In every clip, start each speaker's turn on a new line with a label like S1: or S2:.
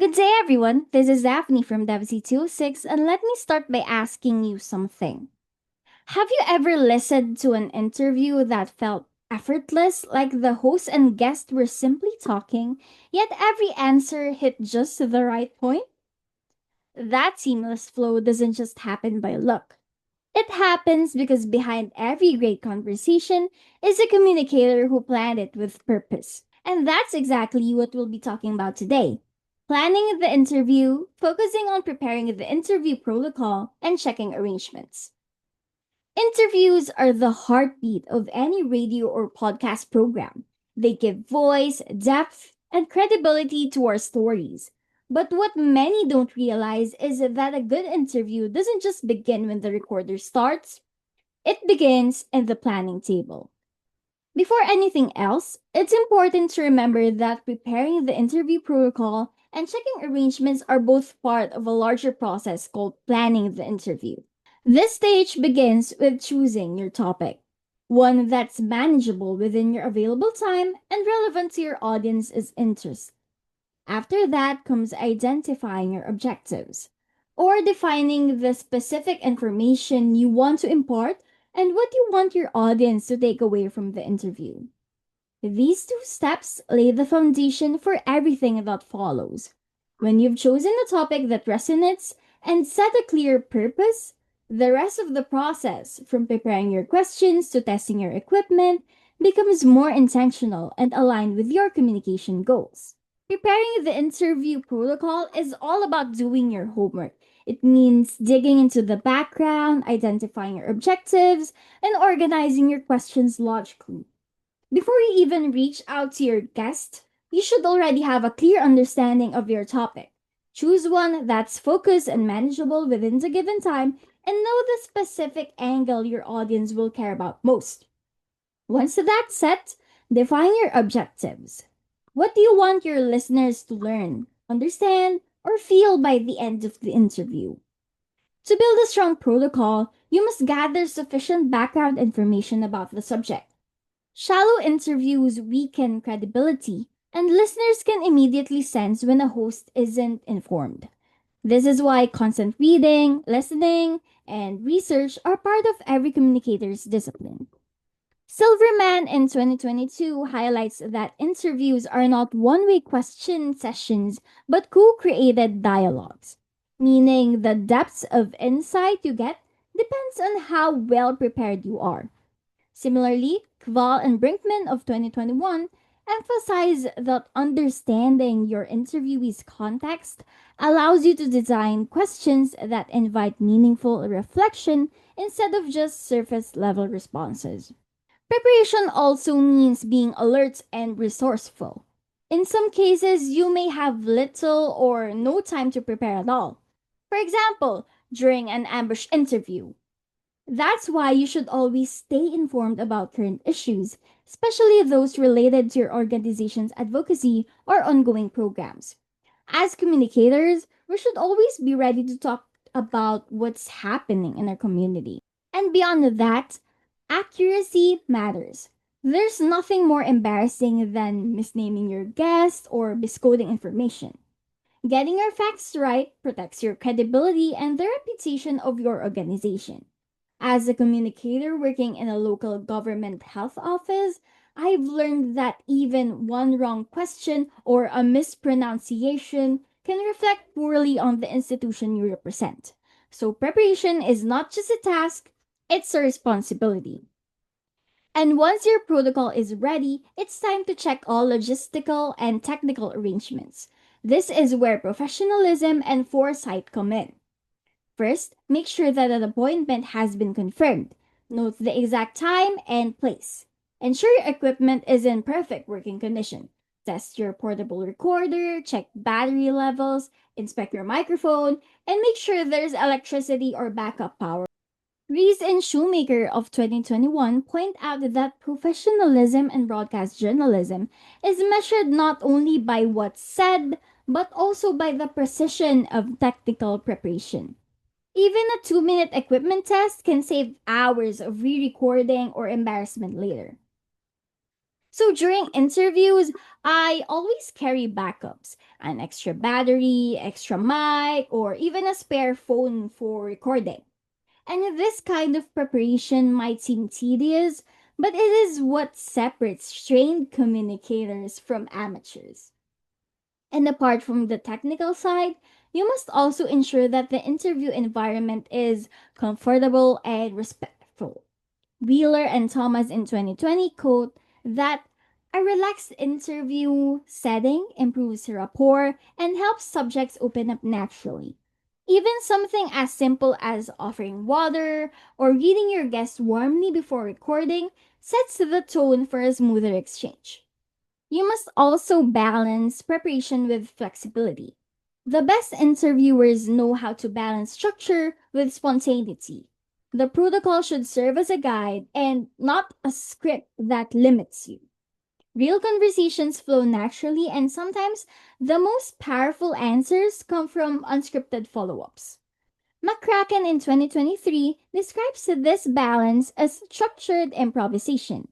S1: Good day, everyone. This is Daphne from DevZ206, and let me start by asking you something. Have you ever listened to an interview that felt effortless, like the host and guest were simply talking, yet every answer hit just the right point? That seamless flow doesn't just happen by luck. It happens because behind every great conversation is a communicator who planned it with purpose. And that's exactly what we'll be talking about today. Planning the interview, focusing on preparing the interview protocol, and checking arrangements. Interviews are the heartbeat of any radio or podcast program. They give voice, depth, and credibility to our stories. But what many don't realize is that a good interview doesn't just begin when the recorder starts, it begins in the planning table. Before anything else, it's important to remember that preparing the interview protocol and checking arrangements are both part of a larger process called planning the interview. This stage begins with choosing your topic, one that's manageable within your available time and relevant to your audience's interest. After that comes identifying your objectives, or defining the specific information you want to impart and what you want your audience to take away from the interview. These two steps lay the foundation for everything that follows. When you've chosen a topic that resonates and set a clear purpose, the rest of the process, from preparing your questions to testing your equipment, becomes more intentional and aligned with your communication goals. Preparing the interview protocol is all about doing your homework. It means digging into the background, identifying your objectives, and organizing your questions logically. Before you even reach out to your guest, you should already have a clear understanding of your topic. Choose one that's focused and manageable within the given time and know the specific angle your audience will care about most. Once that's set, define your objectives. What do you want your listeners to learn, understand, or feel by the end of the interview? To build a strong protocol, you must gather sufficient background information about the subject. Shallow interviews weaken credibility, and listeners can immediately sense when a host isn't informed. This is why constant reading, listening, and research are part of every communicator's discipline. Silverman in 2022 highlights that interviews are not one way question sessions, but co created dialogues, meaning the depths of insight you get depends on how well prepared you are. Similarly, Kval and Brinkman of 2021 emphasize that understanding your interviewee's context allows you to design questions that invite meaningful reflection instead of just surface level responses. Preparation also means being alert and resourceful. In some cases, you may have little or no time to prepare at all. For example, during an ambush interview. That's why you should always stay informed about current issues, especially those related to your organization's advocacy or ongoing programs. As communicators, we should always be ready to talk about what's happening in our community. And beyond that, accuracy matters. There's nothing more embarrassing than misnaming your guest or miscoding information. Getting your facts right protects your credibility and the reputation of your organization. As a communicator working in a local government health office, I've learned that even one wrong question or a mispronunciation can reflect poorly on the institution you represent. So, preparation is not just a task, it's a responsibility. And once your protocol is ready, it's time to check all logistical and technical arrangements. This is where professionalism and foresight come in. First, make sure that an appointment has been confirmed. Note the exact time and place. Ensure your equipment is in perfect working condition. Test your portable recorder, check battery levels, inspect your microphone, and make sure there's electricity or backup power. Rees and Shoemaker of 2021 point out that professionalism in broadcast journalism is measured not only by what's said, but also by the precision of technical preparation. Even a 2-minute equipment test can save hours of re recording or embarrassment later. So during interviews, I always carry backups, an extra battery, extra mic, or even a spare phone for recording. And this kind of preparation might seem tedious, but it is what separates trained communicators from amateurs. And apart from the technical side, you must also ensure that the interview environment is comfortable and respectful. Wheeler and Thomas in 2020 quote that a relaxed interview setting improves rapport and helps subjects open up naturally. Even something as simple as offering water or greeting your guest warmly before recording sets the tone for a smoother exchange. You must also balance preparation with flexibility. The best interviewers know how to balance structure with spontaneity. The protocol should serve as a guide and not a script that limits you. Real conversations flow naturally, and sometimes the most powerful answers come from unscripted follow ups. McCracken in 2023 describes this balance as structured improvisation,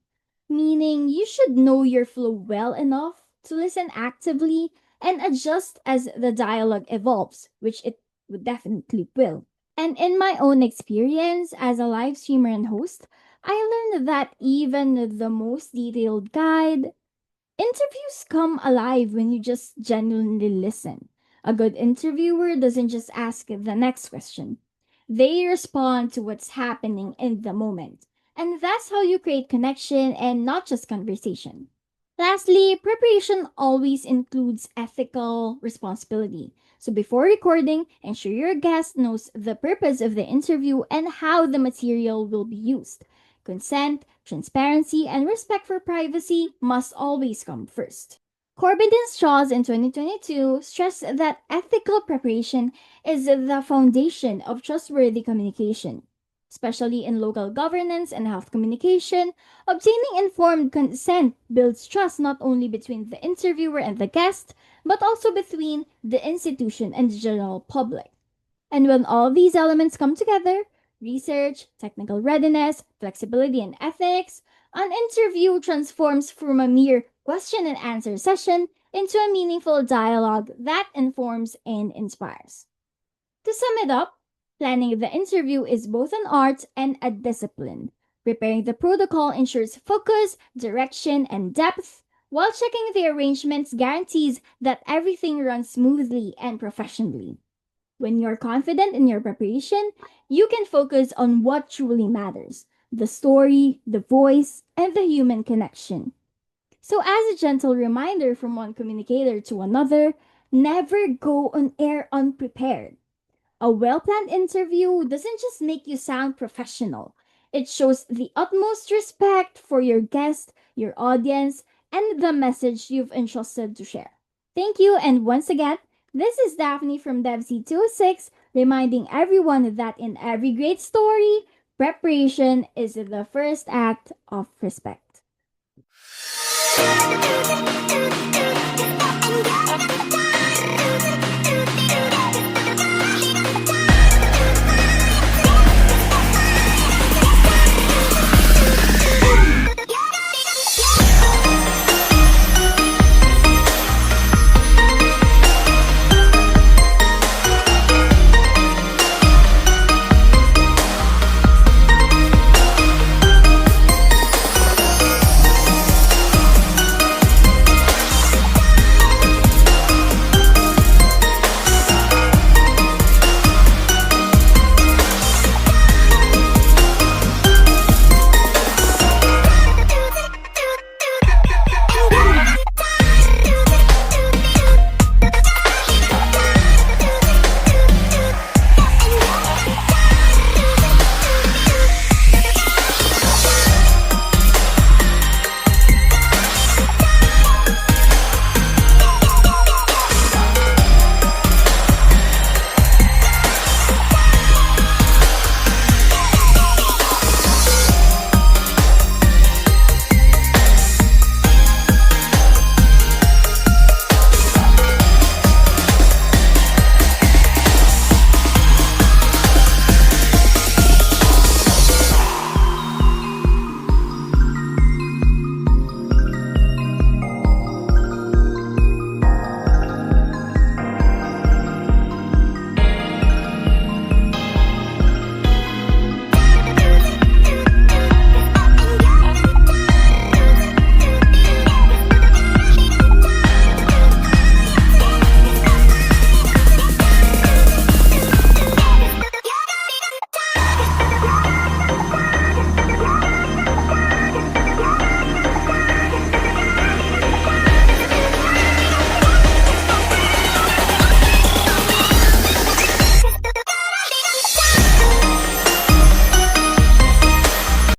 S1: meaning you should know your flow well enough to listen actively and adjust as the dialogue evolves, which it would definitely will. And in my own experience as a live streamer and host, I learned that even the most detailed guide, interviews come alive when you just genuinely listen. A good interviewer doesn't just ask the next question, they respond to what's happening in the moment. And that's how you create connection and not just conversation. Lastly, preparation always includes ethical responsibility. So before recording, ensure your guest knows the purpose of the interview and how the material will be used. Consent, transparency, and respect for privacy must always come first. Corbett and Strauss in 2022 stressed that ethical preparation is the foundation of trustworthy communication. Especially in local governance and health communication, obtaining informed consent builds trust not only between the interviewer and the guest, but also between the institution and the general public. And when all these elements come together, research, technical readiness, flexibility, and ethics, an interview transforms from a mere question and answer session into a meaningful dialogue that informs and inspires. To sum it up, planning the interview is both an art and a discipline. Preparing the protocol ensures focus, direction, and depth, while checking the arrangements guarantees that everything runs smoothly and professionally. When you're confident in your preparation, you can focus on what truly matters: the story, the voice, and the human connection. So, as a gentle reminder from one communicator to another, never go on air unprepared. A well planned interview doesn't just make you sound professional, it shows the utmost respect for your guest, your audience, and the message you've entrusted to share. Thank you, and once again, this is Daphne from DevC206, reminding everyone that in every great story, preparation is the first act of respect.